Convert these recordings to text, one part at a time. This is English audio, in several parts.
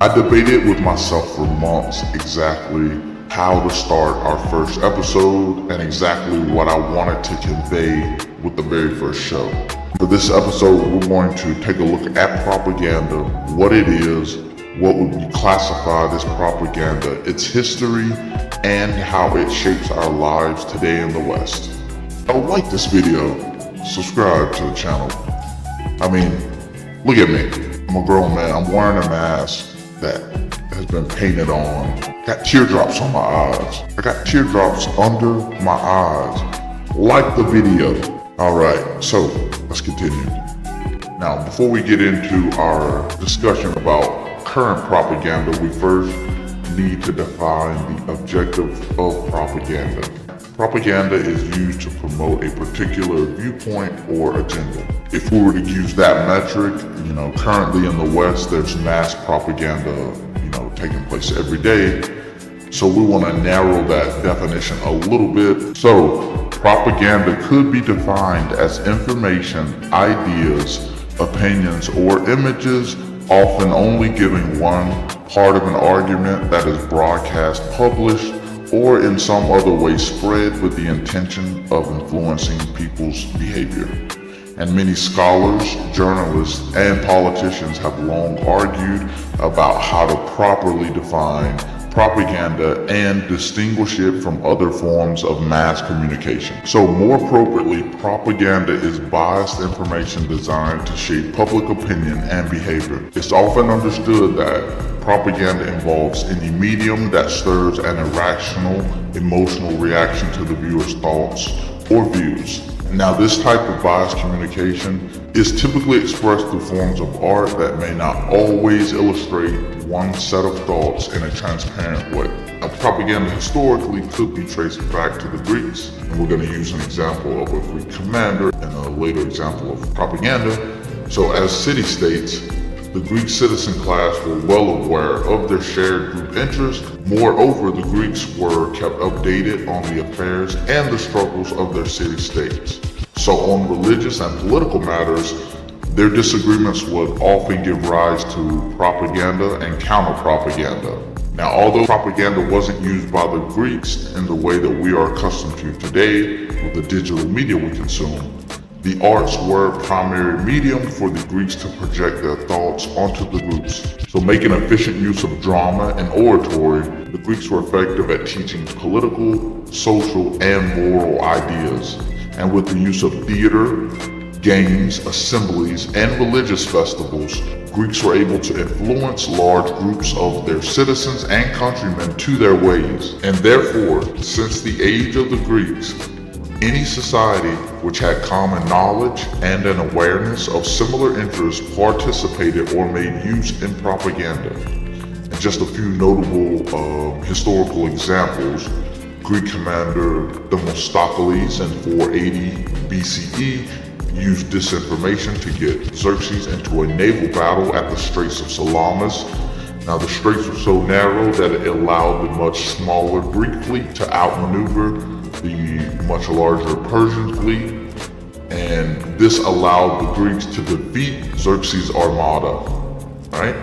I debated with myself for months exactly how to start our first episode and exactly what I wanted to convey with the very first show. For this episode, we're going to take a look at propaganda, what it is, what would be classified as propaganda, its history, and how it shapes our lives today in the West. Like this video, subscribe to the channel. I mean, look at me. I'm a grown man. I'm wearing a mask that has been painted on. Got teardrops on my eyes. I got teardrops under my eyes. Like the video. Alright, so let's continue. Now, before we get into our discussion about current propaganda, we first need to define the objective of propaganda. Propaganda is used to promote a particular viewpoint or agenda. If we were to use that metric, currently in the West, there's mass propaganda, taking place every day. So we want to narrow that definition a little bit. So propaganda could be defined as information, ideas, opinions, or images, often only giving one part of an argument that is broadcast, published, or in some other way spread with the intention of influencing people's behavior. And many scholars, journalists, and politicians have long argued about how to properly define propaganda and distinguish it from other forms of mass communication. So more appropriately, propaganda is biased information designed to shape public opinion and behavior. It's often understood that propaganda involves any medium that stirs an irrational, emotional reaction to the viewer's thoughts or views. Now, this type of biased communication is typically expressed through forms of art that may not always illustrate one set of thoughts in a transparent way. Now, propaganda historically could be traced back to the Greeks, and we're going to use an example of a Greek commander and a later example of propaganda. So as city-states, the Greek citizen class were well aware of their shared group interests. Moreover, the Greeks were kept updated on the affairs and the struggles of their city-states. So on religious and political matters, their disagreements would often give rise to propaganda and counter-propaganda. Now, although propaganda wasn't used by the Greeks in the way that we are accustomed to today with the digital media we consume, the arts were a primary medium for the Greeks to project their thoughts onto the groups. So making efficient use of drama and oratory, the Greeks were effective at teaching political, social, and moral ideas. And with the use of theater, games, assemblies, and religious festivals, Greeks were able to influence large groups of their citizens and countrymen to their ways. And therefore, since the age of the Greeks, any society which had common knowledge and an awareness of similar interests participated or made use in propaganda. And just a few notable historical examples: Greek commander Themistocles in 480 BCE used disinformation to get Xerxes into a naval battle at the Straits of Salamis. Now, the straits were so narrow that it allowed the much smaller Greek fleet to outmaneuver the much larger Persian fleet, and this allowed the Greeks to defeat Xerxes' armada, right?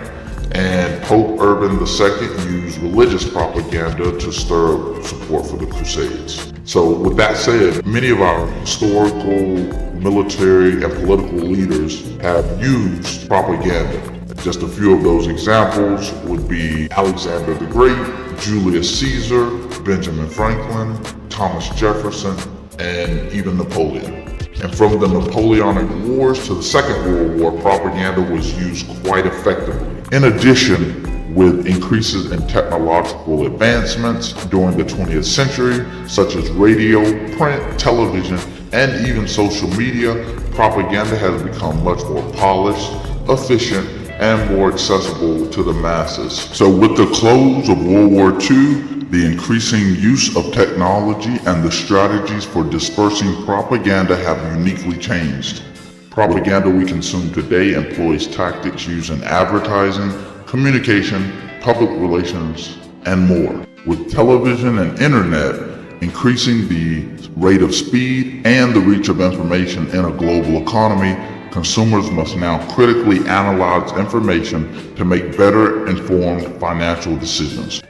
And Pope Urban II used religious propaganda to stir up support for the Crusades. So with that said, many of our historical, military, and political leaders have used propaganda. Just a few of those examples would be Alexander the Great, Julius Caesar, Benjamin Franklin, Thomas Jefferson, and even Napoleon. And from the Napoleonic Wars to the Second World War, propaganda was used quite effectively. In addition, with increases in technological advancements during the 20th century, such as radio, print, television, and even social media, propaganda has become much more polished, efficient, and more accessible to the masses. So with the close of World War II, the increasing use of technology and the strategies for dispersing propaganda have uniquely changed. Propaganda we consume today employs tactics used in advertising, communication, public relations, and more. With television and internet increasing the rate of speed and the reach of information in a global economy, Consumers must now critically analyze information to make better informed financial decisions.